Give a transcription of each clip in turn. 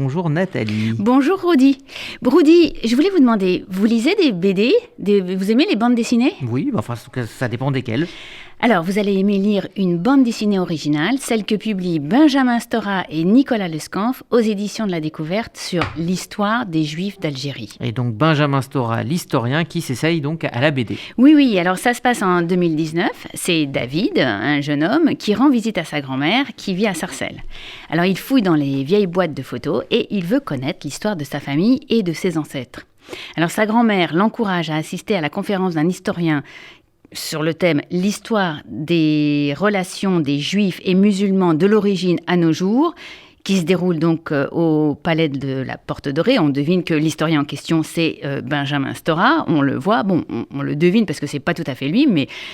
Bonjour Nathalie. Bonjour Rudy. Rudy, je voulais vous demander, vous lisez des BD? Vous aimez les bandes dessinées? Oui, enfin ça dépend desquelles. Alors, vous allez aimer lire une bande dessinée originale, celle que publient Benjamin Stora et Nicolas Lescanf aux éditions de la Découverte sur l'histoire des Juifs d'Algérie. Et donc Benjamin Stora, l'historien, qui s'essaye donc à la BD. Oui, alors ça se passe en 2019. C'est David, un jeune homme, qui rend visite à sa grand-mère qui vit à Sarcelles. Alors, il fouille dans les vieilles boîtes de photos et il veut connaître l'histoire de sa famille et de ses ancêtres. Alors, sa grand-mère l'encourage à assister à la conférence d'un historien sur le thème « L'histoire des relations des Juifs et musulmans de l'origine à nos jours », qui se déroule donc au palais de la Porte Dorée. On devine que l'historien en question, c'est Benjamin Stora. On le voit, on le devine parce que c'est pas tout à fait lui,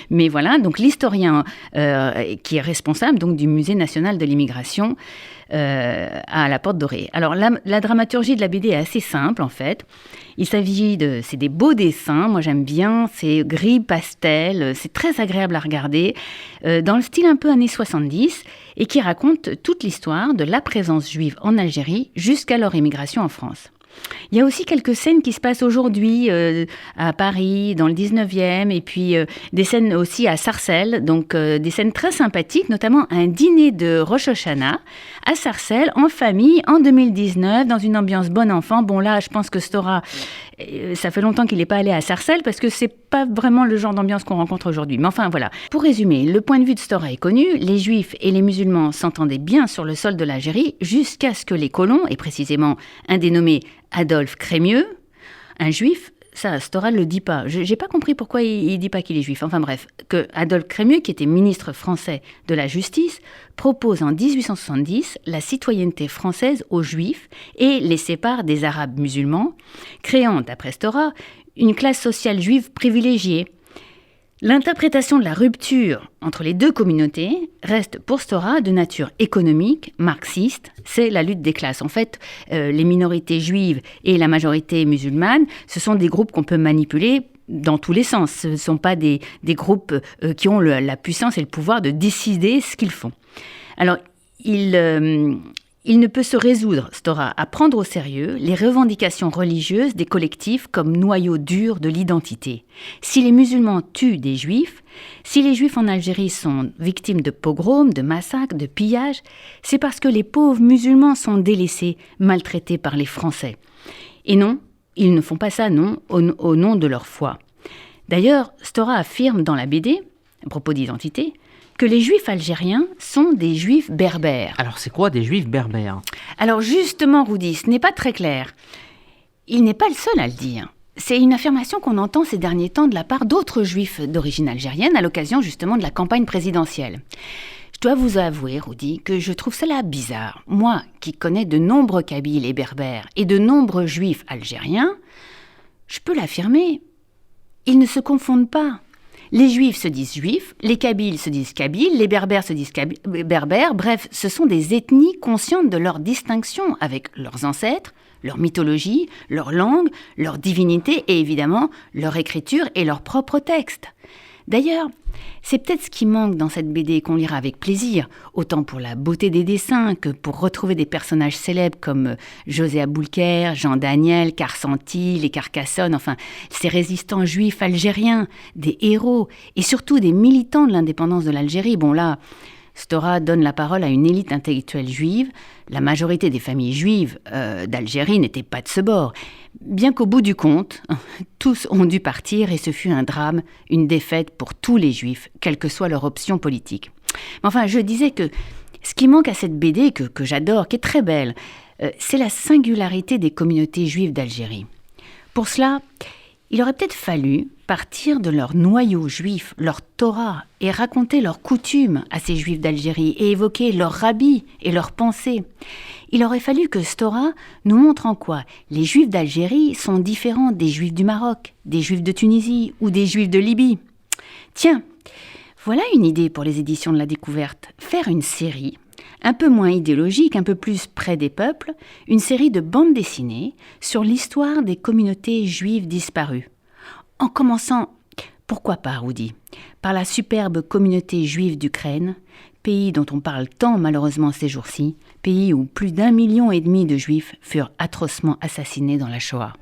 mais voilà. Donc l'historien qui est responsable donc du Musée national de l'immigration à la Porte Dorée. Alors la dramaturgie de la BD est assez simple en fait. C'est des beaux dessins, moi j'aime bien, c'est gris pastel, c'est très agréable à regarder, dans le style un peu années 70, et qui raconte toute l'histoire de la présence juive en Algérie jusqu'à leur émigration en France. Il y a aussi quelques scènes qui se passent aujourd'hui à Paris, dans le 19e, et puis des scènes aussi à Sarcelles, donc des scènes très sympathiques, notamment un dîner de Rosh Hashanah à Sarcelles, en famille, en 2019, dans une ambiance bon enfant. Bon là, je pense que Stora, ça fait longtemps qu'il n'est pas allé à Sarcelles, parce que c'est pas vraiment le genre d'ambiance qu'on rencontre aujourd'hui. Mais enfin, voilà. Pour résumer, le point de vue de Stora est connu. Les Juifs et les musulmans s'entendaient bien sur le sol de l'Algérie, jusqu'à ce que les colons, et précisément un dénommé Adolphe Crémieux, un juif, ça Stora ne le dit pas. Je n'ai pas compris pourquoi il ne dit pas qu'il est juif. Enfin bref, que Adolphe Crémieux, qui était ministre français de la Justice, propose en 1870 la citoyenneté française aux juifs et les sépare des arabes musulmans, créant, d'après Stora, une classe sociale juive privilégiée. L'interprétation de la rupture entre les deux communautés reste pour Stora de nature économique, marxiste, c'est la lutte des classes. En fait, les minorités juives et la majorité musulmane, ce sont des groupes qu'on peut manipuler dans tous les sens. Ce ne sont pas des groupes qui ont la puissance et le pouvoir de décider ce qu'ils font. Alors, il ne peut se résoudre, Stora, à prendre au sérieux les revendications religieuses des collectifs comme noyau dur de l'identité. Si les musulmans tuent des juifs, si les juifs en Algérie sont victimes de pogroms, de massacres, de pillages, c'est parce que les pauvres musulmans sont délaissés, maltraités par les Français. Et non, ils ne font pas ça, non, au nom de leur foi. D'ailleurs, Stora affirme dans la BD, à propos d'identité, que les juifs algériens sont des juifs berbères. Alors c'est quoi des juifs berbères? Alors justement, Rudy, ce n'est pas très clair. Il n'est pas le seul à le dire. C'est une affirmation qu'on entend ces derniers temps de la part d'autres juifs d'origine algérienne à l'occasion justement de la campagne présidentielle. Je dois vous avouer, Rudy, que je trouve cela bizarre. Moi, qui connais de nombreux Kabyles et berbères et de nombreux juifs algériens, je peux l'affirmer, ils ne se confondent pas. Les juifs se disent juifs, les kabyles se disent kabyles, les berbères se disent berbères, bref, ce sont des ethnies conscientes de leur distinction avec leurs ancêtres, leur mythologie, leur langue, leur divinité et évidemment leur écriture et leur propre texte. D'ailleurs, c'est peut-être ce qui manque dans cette BD qu'on lira avec plaisir, autant pour la beauté des dessins que pour retrouver des personnages célèbres comme José Aboulker, Jean Daniel, Karsanti, les Carcassonne, enfin ces résistants juifs algériens, des héros et surtout des militants de l'indépendance de l'Algérie. Bon là, Stora donne la parole à une élite intellectuelle juive. La majorité des familles juives d'Algérie n'étaient pas de ce bord. Bien qu'au bout du compte, tous ont dû partir et ce fut un drame, une défaite pour tous les juifs, quelle que soit leur option politique. Mais enfin, je disais que ce qui manque à cette BD, que j'adore, qui est très belle, c'est la singularité des communautés juives d'Algérie. Pour cela, il aurait peut-être fallu partir de leur noyau juif, leur Torah, et raconter leurs coutumes à ces juifs d'Algérie et évoquer leurs rabbis et leurs pensées. Il aurait fallu que Stora nous montre en quoi les juifs d'Algérie sont différents des juifs du Maroc, des juifs de Tunisie ou des juifs de Libye. Tiens, voilà une idée pour les éditions de la Découverte. Faire une série un peu moins idéologique, un peu plus près des peuples, une série de bandes dessinées sur l'histoire des communautés juives disparues. En commençant, pourquoi pas, Rudy, par la superbe communauté juive d'Ukraine, pays dont on parle tant malheureusement ces jours-ci, pays où plus d'1,5 million de Juifs furent atrocement assassinés dans la Shoah.